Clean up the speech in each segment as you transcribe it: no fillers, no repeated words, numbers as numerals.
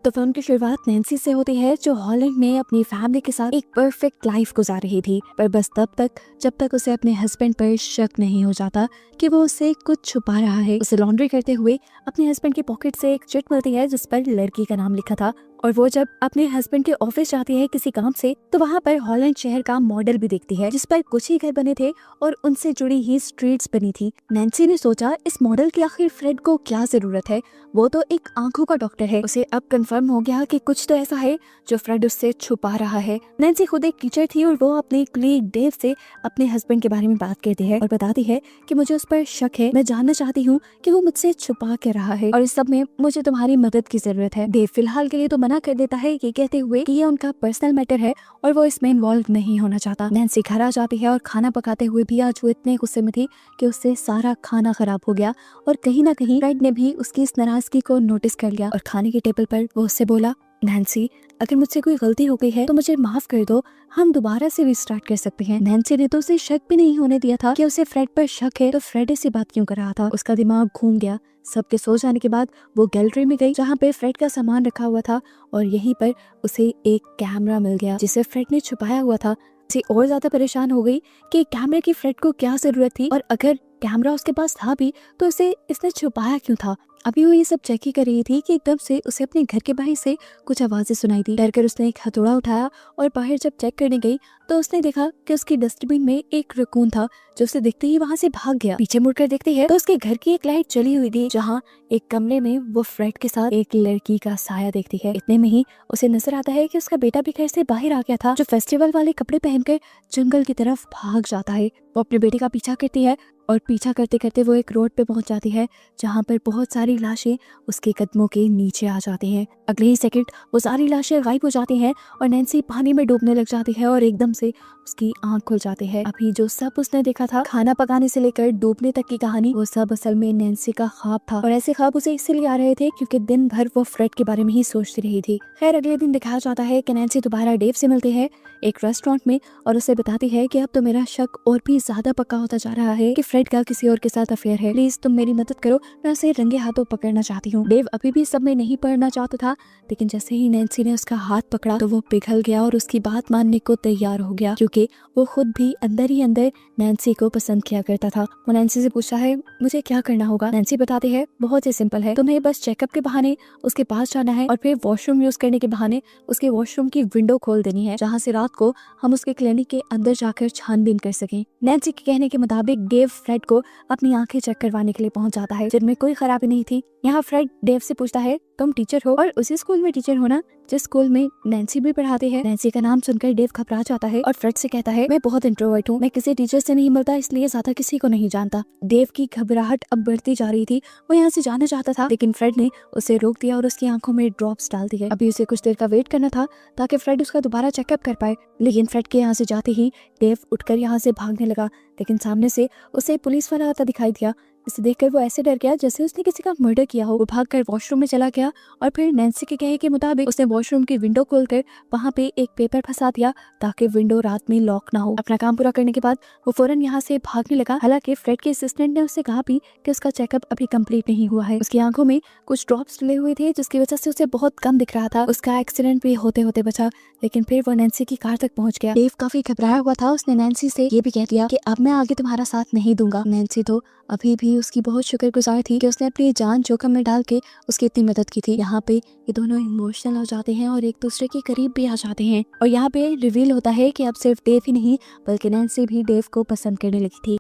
तो फिल्म की शुरुआत नैन्सी से होती है, जो हॉलैंड में अपनी फैमिली के साथ एक परफेक्ट लाइफ गुजार रही थी, पर बस तब तक जब तक उसे अपने हस्बैंड पर शक नहीं हो जाता कि वो उससे कुछ छुपा रहा है। उसे लॉन्ड्री करते हुए अपने हस्बैंड की पॉकेट से एक चिट मिलती है जिस पर लड़की का नाम लिखा था, और वो जब अपने हस्बैंड के ऑफिस जाती है किसी काम से, तो वहाँ पर हॉलैंड शहर का मॉडल भी देखती है जिस पर कुछ ही घर बने थे और उनसे जुड़ी ही स्ट्रीट्स बनी थी। नैन्सी ने सोचा, इस मॉडल की आखिर फ्रेड को क्या जरूरत है, वो तो एक आंखों का डॉक्टर है। उसे अब कंफर्म हो गया कि कुछ तो ऐसा है जो फ्रेड उससे छुपा रहा है। नैन्सी खुद एक टीचर थी और वो अपने कलीग डेव से अपने हस्बैंड के बारे में बात करती है और बताती है कि मुझे उस पर शक है, मैं जानना चाहती हूँ कि वो मुझसे छुपा क्या रहा है और इस सब में मुझे तुम्हारी मदद की जरूरत है। डेव फिलहाल के लिए तो मना कर देता है, ये कहते हुए कि ये उनका पर्सनल मैटर है और वो इसमें इन्वॉल्व नहीं होना चाहता। नैन्सी घर आ जाती है और खाना पकाते हुए भी आज वो इतने गुस्से में थी कि उससे सारा खाना खराब हो गया और कहीं ना कहीं फ्रेड ने भी उसकी इस नाराजगी को नोटिस कर लिया और खाने के टेबल पर वो उससे बोला, नैन्सी, अगर मुझसे कोई गलती हो गई है तो मुझे माफ कर दो, हम दोबारा से रिस्टार्ट कर सकते हैं। नैन्सी ने तो उसे शक भी नहीं होने दिया था कि उसे फ्रेड पर शक है, तो फ्रेड ऐसी बात क्यों कर रहा था। उसका दिमाग घूम गया। सबके सो जाने के बाद वो गैलरी में गई जहाँ पे फ्रेड का सामान रखा हुआ था और यहीं पर उसे एक कैमरा मिल गया जिसे फ्रेड ने छुपाया हुआ था। उसे और ज्यादा परेशान हो गई कि कैमरे की फ्रेड को क्या जरूरत थी और अगर कैमरा उसके पास था भी तो इसे इसने छुपाया क्यों था। अभी वो ये सब चेक ही कर रही थी कि एकदम से उसे अपने घर के बाहर से कुछ आवाजें सुनाई दी। डर कर उसने एक हथौड़ा उठाया और बाहर जब चेक करने गई तो उसने देखा कि उसकी डस्टबिन में एक रकून था जो उसे देखते ही वहां से भाग गया। पीछे मुड़कर देखती है तो उसके घर की एक लाइट जली हुई थी जहाँ एक कमरे में वो फ्रेड के साथ एक लड़की का साया देखती है। इतने में ही उसे नजर आता है कि उसका बेटा भी घर से बाहर आ गया था, जो फेस्टिवल वाले कपड़े पहनकर जंगल की तरफ भाग जाता है। वो अपने बेटे का पीछा करती है और पीछा करते करते वो एक रोड पे पहुंच जाती है जहाँ पर बहुत सारी लाशें उसके कदमों के नीचे आ जाती हैं। अगले ही सेकंड वो सारी लाशें गायब हो जाती हैं और नैन्सी पानी में डूबने लग जाती है और एकदम से उसकी आंख खुल जाती है। अभी जो सब उसने देखा था, खाना पकाने से लेकर डूबने तक की कहानी, वो सब असल में नैन्सी का ख्वाब था और ऐसे ख्वाब उसे इसलिए आ रहे थे क्योंकि दिन भर वो फ्रेड के बारे में ही सोचती रही थी। खैर, अगले दिन दिखाया जाता है कि नैन्सी दोबारा डेव से मिलती है एक रेस्टोरेंट में और उसे बताती है कि अब तो मेरा शक और भी ज्यादा पक्का होता जा रहा है कि फ्रेड का किसी और के साथ अफेयर है। प्लीज तुम मेरी मदद करो, मैं उसे रंगे हाथों पकड़ना चाहती हूँ। डेव अभी भी सब में नहीं पड़ना चाहता था, लेकिन जैसे ही नैन्सी ने उसका हाथ पकड़ा तो वो पिघल गया और उसकी बात मानने को तैयार हो गया क्योंकि वो खुद भी अंदर ही अंदर नैन्सी को पसंद किया करता था। वो नैन्सी से पूछता है, मुझे क्या करना होगा। नैन्सी बताती है, बहुत ही सिंपल है, तुम्हें बस चेकअप के बहाने उसके पास जाना है और फिर वॉशरूम यूज करने के बहाने उसके वॉशरूम की विंडो खोल देनी है जहाँ से रात को हम उसके क्लिनिक के अंदर जाकर छानबीन कर सकें। नैन्सी के कहने के मुताबिक डेव फ्रेड को अपनी आंखें चेक करवाने के लिए पहुंच जाता है जिनमें कोई खराबी नहीं थी। यहाँ फ्रेड डेव से पूछता है, तुम टीचर हो और उसी स्कूल में टीचर हो ना जिस स्कूल में नैन्सी भी पढ़ाती है। नैन्सी का नाम सुनकर डेव घबरा जाता है और फ्रेड से कहता है, मैं बहुत इंट्रोवर्ट हूँ, मैं किसी टीचर से नहीं मिलता, इसलिए ज्यादा किसी को नहीं जानता। डेव की घबराहट अब बढ़ती जा रही थी। वो यहाँ से जाना चाहता था लेकिन फ्रेड ने उसे रोक दिया और उसकी आंखों में ड्रॉप्स डाल दिए। अभी उसे कुछ देर का वेट करना था ताकि फ्रेड उसका दोबारा चेकअप कर पाए, लेकिन फ्रेड के यहाँ से जाते ही डेव उठकर यहाँ से भागने लगा, लेकिन सामने से उसे पुलिस वाला आता दिखाई दिया। इसे देखकर वो ऐसे डर गया जैसे उसने किसी का मर्डर किया हो। वो भागकर वॉशरूम में चला गया और फिर नैन्सी के कहे के मुताबिक उसने वॉशरूम की विंडो खोलकर वहाँ पे एक पेपर फंसा दिया ताकि विंडो रात में लॉक ना हो। अपना काम पूरा करने के बाद वो फौरन यहाँ से भागने लगा। हालांकि फ्रेड के असिस्टेंट ने उससे कहा भी कि उसका चेकअप अभी कंप्लीट नहीं हुआ है। उसकी आंखों में कुछ ड्रॉप्स डले हुए थे जिसकी वजह से उसे बहुत कम दिख रहा था। उसका एक्सीडेंट भी होते होते बचा, लेकिन फिर वो नैन्सी की कार तक पहुंच गया। डेव काफी घबराया हुआ था। उसने नैन्सी से ये भी कह दिया कि अब मैं आगे तुम्हारा साथ नहीं दूंगा। नैन्सी तो अभी भी उसकी बहुत शुक्रगुजार थी कि उसने अपनी जान जोखिम में डाल के उसकी इतनी मदद की थी। यहाँ पे ये दोनों इमोशनल हो जाते हैं और एक दूसरे के करीब भी आ जाते हैं और यहाँ पे रिवील होता है कि अब सिर्फ डेव ही नहीं बल्कि नैन्सी भी डेव को पसंद करने लगी थी।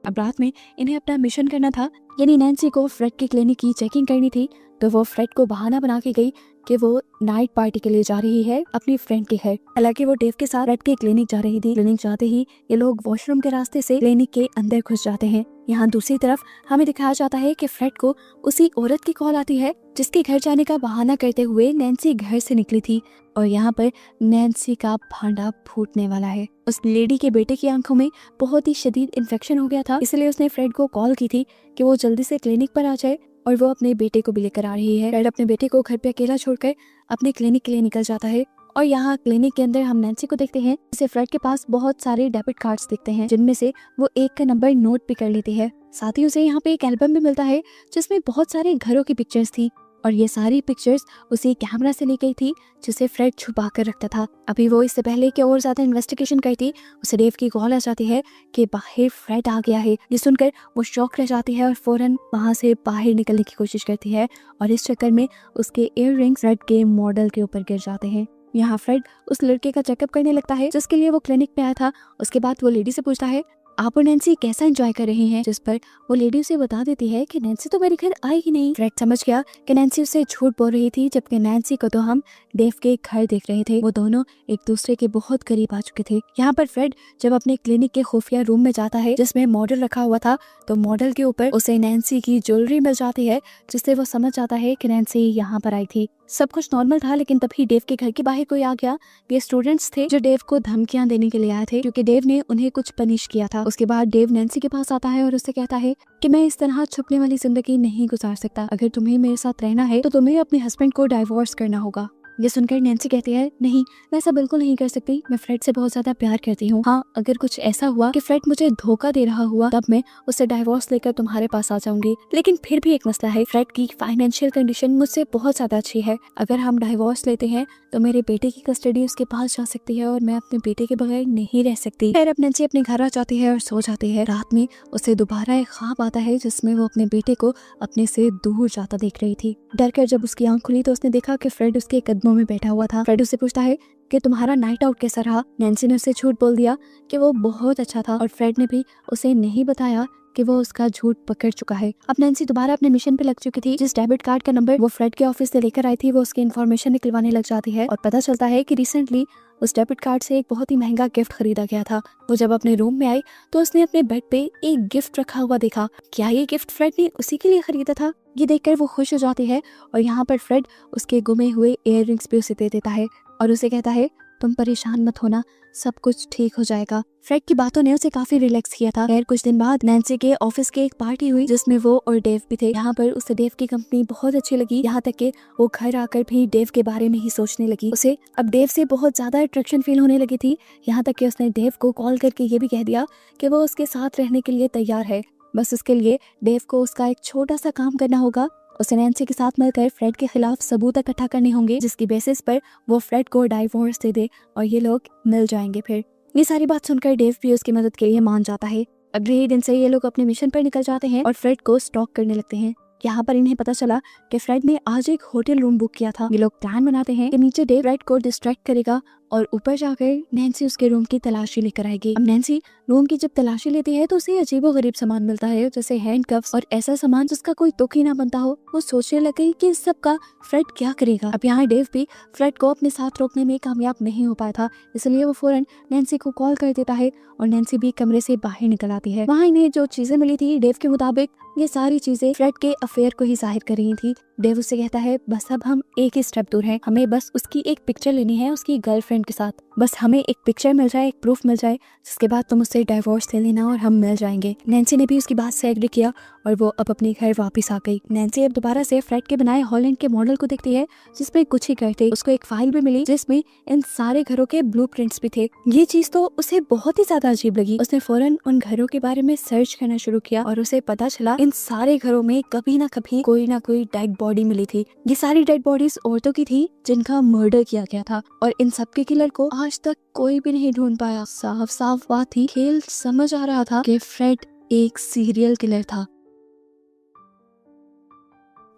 अब रात में इन्हें अपना मिशन करना था, यानी नैन्सी को फ्रेड की क्लिनिक की चेकिंग करनी थी, तो वो फ्रेड को बहाना बना के गई कि वो नाइट पार्टी के लिए जा रही है अपनी फ्रेंड के घर। हालांकि वो डेव के साथ फ्रेड के क्लिनिक जा रही थी। क्लिनिक जाते ही ये लोग वॉशरूम के रास्ते से क्लिनिक के अंदर घुस जाते हैं। यहाँ दूसरी तरफ हमें दिखाया जाता है कि फ्रेड को उसी औरत की कॉल आती है जिसके घर जाने का बहाना करते हुए नैन्सी घर से निकली थी और यहाँ पर नैन्सी का भांडा फूटने वाला है। उस लेडी के बेटे की आंखों में बहुत ही शदीद इन्फेक्शन हो गया था, इसलिए उसने फ्रेड को कॉल की थी कि वो जल्दी से क्लिनिक पर आ जाए और वो अपने बेटे को भी लेकर आ रही है। फ्रेड अपने बेटे को घर पे अकेला छोड़कर अपने क्लिनिक के लिए निकल जाता है और यहाँ क्लिनिक के अंदर हम नैन्सी को देखते हैं जिसे फ्रेड के पास बहुत सारे डेबिट कार्ड्स दिखते हैं जिनमें से वो एक का नंबर नोट भी कर लेती है। साथ ही उसे यहाँ पे एक एल्बम भी मिलता है जिसमें बहुत सारे घरों की पिक्चर्स थी और ये सारी पिक्चर्स उसी कैमरा से ली गई थी जिसे फ्रेड छुपा कर रखता था। अभी वो इससे पहले कि और ज्यादा इन्वेस्टिगेशन करती, उसे डेव की कॉल आ जाती है कि बाहर फ्रेड आ गया है। ये सुनकर वो शॉक रह जाती है और फौरन वहां से बाहर निकलने की कोशिश करती है और इस चक्कर में उसके इयररिंग्स फ्रेड के मॉडल के ऊपर गिर जाते हैं। यहाँ फ्रेड उस लड़के का चेकअप करने लगता है जिसके लिए वो क्लिनिक में आया था। उसके बाद वो लेडी से पूछता है आप और नैन्सी कैसा एंजॉय कर रहे हैं, जिस पर वो लेडी उसे बता देती है कि नैन्सी तो मेरे घर आई ही नहीं। फ्रेड समझ गया कि नैन्सी उसे झूठ बोल रही थी, जबकि नैन्सी को तो हम डेव के घर देख रहे थे। वो दोनों एक दूसरे के बहुत करीब आ चुके थे। यहाँ पर फ्रेड जब अपने क्लिनिक के खुफिया रूम में जाता है जिसमें मॉडल रखा हुआ था, तो मॉडल के ऊपर उसे नैन्सी की ज्वेलरी मिल जाती है, जिससे वो समझ जाता है कि नैन्सी यहाँ पर आई थी। सब कुछ नॉर्मल था, लेकिन तभी डेव के घर के बाहर कोई आ गया। ये स्टूडेंट्स थे जो डेव को धमकियां देने के लिए आए थे क्योंकि डेव ने उन्हें कुछ पनिश किया था। उसके बाद डेव नैन्सी के पास आता है और उससे कहता है कि मैं इस तरह छुपने वाली जिंदगी नहीं गुजार सकता। अगर तुम्हें मेरे साथ रहना है तो तुम्हें अपने हस्बैंड को डाइवोर्स करना होगा। ये सुनकर नैन्सी कहती है नहीं, मैं ऐसा बिल्कुल नहीं कर सकती। मैं फ्रेड से बहुत ज्यादा प्यार करती हूँ। हाँ, अगर कुछ ऐसा हुआ कि फ्रेड मुझे धोखा दे रहा हुआ तब मैं उससे डाइवोर्स लेकर तुम्हारे पास आ जाऊंगी। लेकिन फिर भी एक मसला है, फ्रेड की फाइनेंशियल कंडीशन मुझसे बहुत ज्यादा अच्छी है। अगर हम डाइवोर्स लेते हैं तो मेरे बेटे की कस्टडी उसके पास जा सकती है और मैं अपने बेटे के बगैर नहीं रह सकती। फिर अब नैन्सी अपने घर आ जाती है और सो जाती है। रात में उसे दोबारा एक ख्वाब आता है जिसमें वो अपने बेटे को अपने से दूर जाता देख रही थी। डर कर जब उसकी आंख खुली तो उसने देखा कि फ्रेड उसके कदमों में बैठा हुआ था। फ्रेड उससे पूछता है कि तुम्हारा नाइट आउट कैसा रहा। नैन्सी ने उसे झूठ बोल दिया कि वो बहुत अच्छा था और फ्रेड ने भी उसे नहीं बताया कि वो उसका झूठ पकड़ चुका है। अब नैन्सी दोबारा अपने मिशन पे लग चुकी थी। जिस डेबिट कार्ड का नंबर वो फ्रेड के ऑफिस से लेकर आई थी, वो उसकी इन्फॉर्मेशन निकलवाने लग जाती है और पता चलता है कि रिसेंटली उस डेबिट कार्ड से एक बहुत ही महंगा गिफ्ट खरीदा गया था। वो जब अपने रूम में आई तो उसने अपने बेड पे एक गिफ्ट रखा हुआ देखा। क्या ये गिफ्ट फ्रेड ने उसी के लिए खरीदा था? ये देखकर वो खुश हो जाती है और यहाँ पर फ्रेड उसके गुमे हुए इयररिंग्स भी उसे दे देता है और उसे कहता है तुम परेशान मत होना, सब कुछ ठीक हो जाएगा। फ्रेड की बातों ने उसे काफी रिलैक्स किया था। खैर कुछ दिन बाद नैन्सी के ऑफिस के एक पार्टी हुई जिसमें वो और डेव भी थे। यहाँ पर उसे डेव की कंपनी बहुत अच्छी लगी, यहाँ तक कि वो घर आकर भी डेव के बारे में ही सोचने लगी। उसे अब डेव से बहुत ज्यादा अट्रैक्शन फील होने लगी थी। यहाँ तक कि उसने डेव को कॉल करके ये भी कह दिया कि वो उसके साथ रहने के लिए तैयार है। बस उसके लिए डेव को उसका एक छोटा सा काम करना होगा। उसे नैन्सी के साथ मिलकर फ्रेड के खिलाफ सबूत इकट्ठा करने होंगे जिसकी बेसिस पर वो फ्रेड को डाइवोर्स दे दे और ये लोग मिल जाएंगे। फिर ये सारी बात सुनकर डेव भी उसकी मदद के लिए मान जाता है। अगले ही दिन से ये लोग अपने मिशन पर निकल जाते हैं और फ्रेड को स्टॉक करने लगते हैं। यहाँ पर इन्हें पता चला कि फ्रेड ने आज एक होटल रूम बुक किया था। ये लोग प्लान बनाते हैं कि नीचे डेव फ्रेड को डिस्ट्रैक्ट करेगा और ऊपर जाकर नैन्सी उसके रूम की तलाशी लेकर आएगी। अब नैन्सी रूम की जब तलाशी लेती है तो उसे अजीबोगरीब सामान मिलता है, जैसे हैंडकफ्स और ऐसा सामान जिसका कोई तुक ही ना बनता हो। वो सोचने लग गई कि इस सब का फ्रेड क्या करेगा। अब यहाँ डेव भी फ्रेड को अपने साथ रोकने में कामयाब नहीं हो पाया था, इसलिए वो फौरन नैन्सी को कॉल कर देता है और नैन्सी भी कमरे से बाहर निकल आती है। वहाँ इन्हें जो चीजें मिली थी डेव के मुताबिक ये सारी चीजें फ्रेड के अफेयर को ही जाहिर कर रही थी। डेव उससे कहता है बस अब हम एक ही स्टेप दूर हैं, हमें बस उसकी एक पिक्चर लेनी है उसकी गर्लफ्रेंड के साथ। बस हमें एक पिक्चर मिल जाए, एक प्रूफ मिल जाए, जिसके बाद तुम उससे डाइवोर्स ले लेना और हम मिल जाएंगे। नैन्सी ने भी उसकी बात से एग्री किया और वो अब अपने घर वापस आ गई। नैन्सी अब दोबारा से फ्रेड के बनाए हॉलैंड के मॉडल को देखती है जिसमें कुछ ही घर थे। उसको एक फाइल भी मिली जिसमें इन सारे घरों के ब्लूप्रिंट्स भी थे। ये चीज तो उसे बहुत ही ज्यादा अजीब लगी। उसने फौरन उन घरों के बारे में सर्च करना शुरू किया और उसे पता चला इन सारे घरों में कभी ना कभी कोई ना कोई डेड बॉडी मिली थी। ये सारी डेड बॉडीज औरतों की थी जिनका मर्डर किया गया था और इन सबके किलर को आज तक कोई भी नहीं ढूंढ पाया। साफ साफ बात थी, खेल समझ आ रहा था कि फ्रेड एक सीरियल किलर था।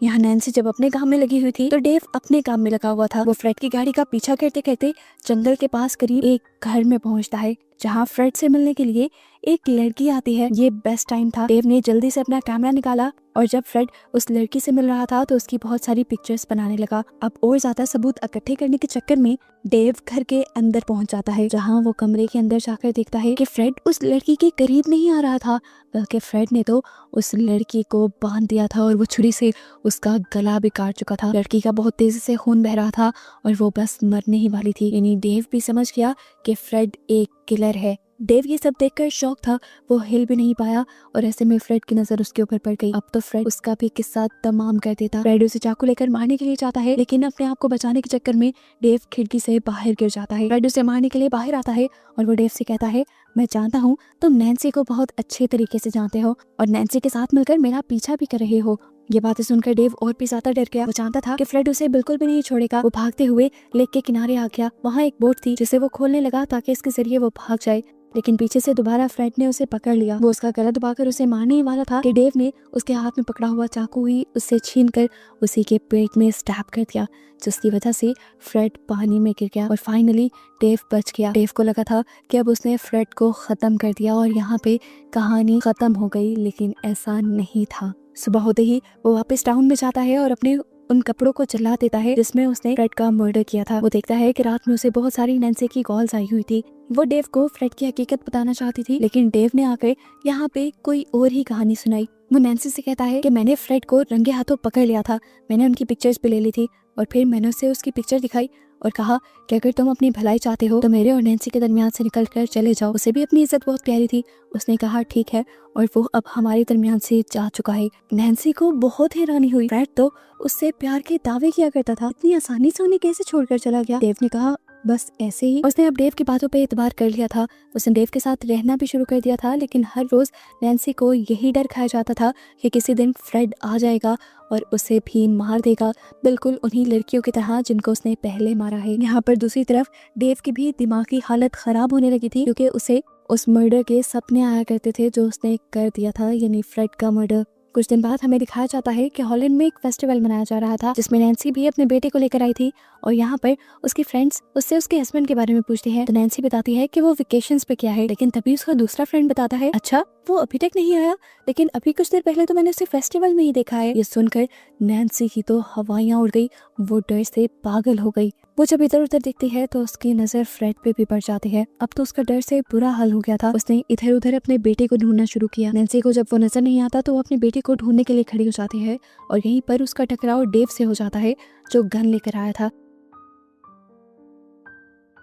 यहाँ नैन्सी जब अपने काम में लगी हुई थी तो डेव अपने काम में लगा हुआ था। वो फ्रेड की गाड़ी का पीछा करते करते जंगल के पास करीब एक घर में पहुंचता है जहाँ फ्रेड से मिलने के लिए एक लड़की आती है। ये बेस्ट टाइम था। डेव ने जल्दी से अपना कैमरा निकाला और जब फ्रेड उस लड़की से मिल रहा था तो उसकी बहुत सारी पिक्चर्स बनाने लगा। अब और ज्यादा सबूत इकट्ठे करने के चक्कर में डेव घर के अंदर पहुंच जाता है, जहाँ वो कमरे के अंदर जाकर देखता है कि फ्रेड उस लड़की के करीब नहीं आ रहा था, बल्कि फ्रेड ने तो उस लड़की को बांध दिया था और वो छुरी से उसका गला भी काट चुका था। लड़की का बहुत तेजी से खून बह रहा था और वो बस मरने ही वाली थी। यानी डेव भी समझ गया कि फ्रेड एक किलर है। डेव ये सब देखकर शॉक था, वो हिल भी नहीं पाया और ऐसे में फ्रेड की नजर उसके ऊपर पड़ गई। अब तो फ्रेड उसका भी किस्सा तमाम कर देता। फ्रेड उसे चाकू लेकर मारने के लिए जाता है, लेकिन अपने आप को बचाने के चक्कर में डेव खिड़की से बाहर गिर जाता है। फ्रेड उसे मारने के लिए बाहर आता है और वो डेव से कहता है मैं जानता हूँ तुम नैन्सी को बहुत अच्छे तरीके से जानते हो और नैन्सी के साथ मिलकर मेरा पीछा भी कर रहे हो। ये बातें सुनकर डेव और भी ज्यादा डर गया। वो जानता था कि फ्रेड उसे बिल्कुल भी नहीं छोड़ेगा। वो भागते हुए लेक के किनारे आ गया। वहाँ एक बोट थी जिसे वो खोलने लगा ताकि इसके जरिए वो भाग जाए, लेकिन पीछे से दोबारा फ्रेड ने उसे पकड़ लिया। वो उसका गला दबाकर उसे मारने ही वाला था कि डेव ने उसके हाथ में पकड़ा हुआ चाकू ही उससे छीनकर उसी के पेट में स्टैब कर दिया, जिसकी वजह से फ्रेड पानी में गिर गया और फाइनली डेव बच गया। डेव को लगा था कि अब उसने फ्रेड को खत्म कर दिया और यहाँ पे कहानी खत्म हो गई, लेकिन ऐसा नहीं था। सुबह होते ही वो वापस टाउन में जाता है और अपने उन कपड़ों को जला देता है जिसमें उसने फ्रेड का मर्डर किया था। वो देखता है कि रात में उसे बहुत सारी नैन्सी की कॉल्स आई हुई थी। वो डेव को फ्रेड की हकीकत बताना चाहती थी, लेकिन डेव ने आकर यहाँ पे कोई और ही कहानी सुनाई। वो नैन्सी से कहता है कि मैंने फ्रेड को रंगे हाथों पकड़ लिया था, मैंने उनकी पिक्चर्स भी ले ली थी और फिर मैंने उसे उसकी पिक्चर दिखाई और कहा कि अगर तुम अपनी भलाई चाहते हो तो मेरे और नैन्सी के दरमियान से निकल कर चले जाओ। उसे भी अपनी इज्जत बहुत प्यारी थी। उसने कहा ठीक है, और वो अब हमारे दरमियान से जा चुका है। नैन्सी को बहुत हैरानी हुई। फ्रेड तो उससे प्यार के दावे किया करता था, इतनी आसानी से उन्हें कैसे छोड़कर चला गया। डेव ने कहा बस ऐसे ही। उसने अब डेव की बातों पे एतबार कर लिया था। उसने डेव के साथ रहना भी शुरू कर दिया था, लेकिन हर रोज नैन्सी को यही डर खाया जाता था कि किसी दिन फ्रेड आ जाएगा और उसे भी मार देगा, बिल्कुल उन्हीं लड़कियों की तरह जिनको उसने पहले मारा है। यहाँ पर दूसरी तरफ डेव की भी दिमागी हालत खराब होने लगी थी, क्योंकि उसे उस मर्डर के सपने आया करते थे जो उसने कर दिया था, यानी फ्रेड का मर्डर। कुछ दिन बाद हमें दिखाया जाता है कि हॉलैंड में एक फेस्टिवल मनाया जा रहा था जिसमें नैन्सी भी अपने बेटे को लेकर आई थी और यहाँ पर उसकी फ्रेंड्स उससे उसके हस्बैंड के बारे में पूछती है। तो नैन्सी बताती है कि वो वेकेशंस पे क्या है, लेकिन तभी उसका दूसरा फ्रेंड बताता है अच्छा वो अभी तक नहीं आया, लेकिन अभी कुछ देर पहले तो मैंने उसे फेस्टिवल में ही देखा है। ये सुनकर नैन्सी की तो हवाइयां उड़ गई, वो डर से पागल हो गई। वो जब इधर उधर देखती है तो उसकी नजर फ्रेड पे भी पड़ जाती है। अब तो उसका डर से बुरा हाल हो गया था। उसने इधर उधर अपने बेटे को ढूंढना शुरू किया। नैन्सी को जब वो नजर नहीं आता तो वो अपने बेटे को ढूंढने के लिए खड़ी हो जाती है और यहीं पर उसका टकराव डेव से हो जाता है जो गन लेकर आया था।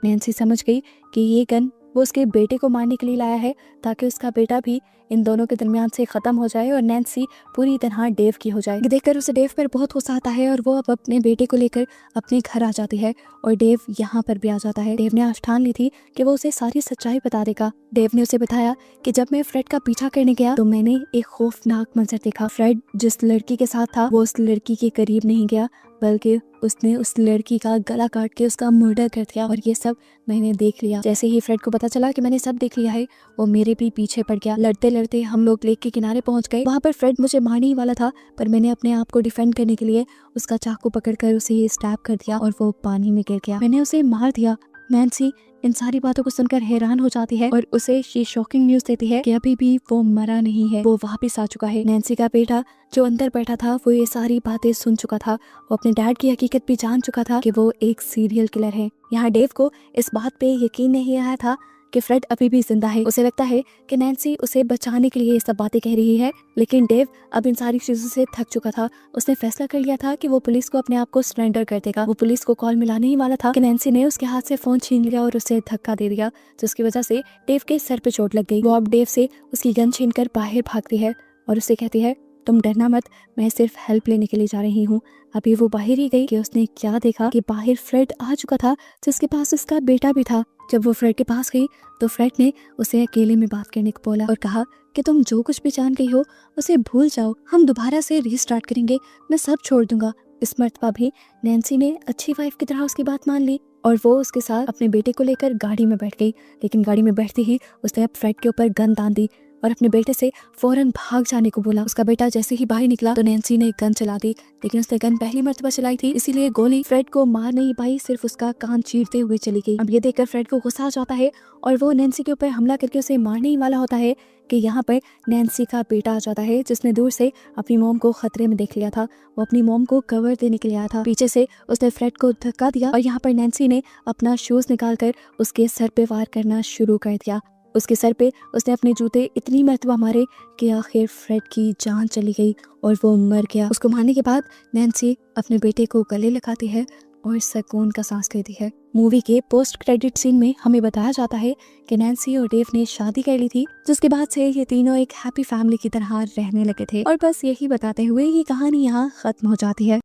नैन्सी समझ गई कि ये गन वो उसके बेटे को मारने के लिए लाया है ताकि उसका बेटा भी इन दोनों के दरमियान से खत्म हो जाए और नैन्सी पूरी तरह डेव की हो जाए। देखकर उसे डेव पर बहुत गुस्सा आता है और वो अब अपने बेटे को लेकर अपने घर आ जाती है और डेव यहाँ पर भी आ जाता है। डेव ने आज ठान ली थी कि वो उसे सारी सच्चाई बता देगा। डेव ने उसे बताया कि जब मैं फ्रेड का पीछा करने गया तो मैंने एक खौफनाक मंजर देखा। फ्रेड जिस लड़की के साथ था वो उस लड़की के करीब नहीं गया, बल्कि उसने उस लड़की का गला काट के उसका मर्डर कर दिया और ये सब मैंने देख लिया। जैसे ही फ्रेड को पता चला कि मैंने सब देख लिया है, वो मेरे भी पीछे पड़ गया। लड़ते लड़ते हम लोग लेक के किनारे पहुंच गए। वहाँ पर फ्रेड मुझे मारने ही वाला था, पर मैंने अपने आप को डिफेंड करने के लिए उसका चाकू पकड़कर उसे स्टैब कर दिया और वो पानी में गिर गया। मैंने उसे मार दिया। नैन्सी इन सारी बातों को सुनकर हैरान हो जाती है और उसे ये शॉकिंग न्यूज देती है कि अभी भी वो मरा नहीं है, वो वापस आ चुका है। नैन्सी का बेटा जो अंदर बैठा था वो ये सारी बातें सुन चुका था, वो अपने डैड की हकीकत भी जान चुका था कि वो एक सीरियल किलर है। यहाँ डेव को इस बात पे यकीन नहीं आया था कि फ्रेड अभी भी जिंदा है। उसे लगता है कि नैन्सी उसे बचाने के लिए ये सब बातें कह रही है, लेकिन डेव अब इन सारी चीजों से थक चुका था। उसने फैसला कर लिया था कि वो पुलिस को अपने आप को सरेंडर कर देगा। वो पुलिस को कॉल मिलाने ही वाला था कि नैन्सी ने उसके हाथ से फोन छीन लिया और उसे धक्का दे दिया, जिसकी वजह से डेव के सर पे चोट लग गई। वो अब डेव से उसकी गन छीनकर बाहर भागती है और उसे कहती है तुम डरना मत, मैं सिर्फ हेल्प लेने के लिए जा रही हूँ। अभी वो बाहर ही गई कि उसने क्या देखा कि बाहर फ्रेड आ चुका था जिसके पास उसका बेटा भी था। जब वो फ्रेड के पास गई तो फ्रेड ने उसे अकेले में बात करने को बोला और कहा कि तुम जो कुछ भी जान गई हो उसे भूल जाओ, हम दोबारा से रीस्टार्ट करेंगे, मैं सब छोड़ दूंगा। इस मर्तबा भी नैन्सी ने अच्छी वाइफ की तरह उसकी बात मान ली और वो उसके साथ अपने बेटे को लेकर गाड़ी में बैठ गई। लेकिन गाड़ी में बैठते ही उसने अब फ्रेड के ऊपर गन तान दी और अपने बेटे से फौरन भाग जाने को बोला। उसका बेटा जैसे ही बाहर निकला तो नैन्सी ने गन चला दी, लेकिन उसने गन पहली मर्तबा चलाई थी, इसीलिए गोली फ्रेड को मार नहीं पाई, सिर्फ उसका कान चीरते हुए चली गई। अब ये देखकर फ्रेड को गुस्सा आ जाता है और वो नैन्सी के ऊपर हमला करके उसे मारने ही वाला होता है कि यहाँ पर नैन्सी का बेटा आ जाता है जिसने दूर से अपनी मॉम को खतरे में देख लिया था। वो अपनी मॉम को कवर देने के लिए आया था। पीछे से उसने फ्रेड को धक्का दिया और यहाँ पर नैन्सी ने अपना शूज निकालकर उसके सर पे वार करना शुरू कर दिया। उसके सर पे उसने अपने जूते इतनी मरतबा मारे कि आखिर फ्रेड की जान चली गई और वो मर गया। उसको मारने के बाद नैन्सी अपने बेटे को गले लगाती है और सुकून का सांस लेती है। मूवी के पोस्ट क्रेडिट सीन में हमें बताया जाता है कि नैन्सी और डेव ने शादी कर ली थी, जिसके बाद से ये तीनों एक हैप्पी फैमिली की तरह रहने लगे थे। और बस यही बताते हुए ये कहानी यहाँ खत्म हो जाती है।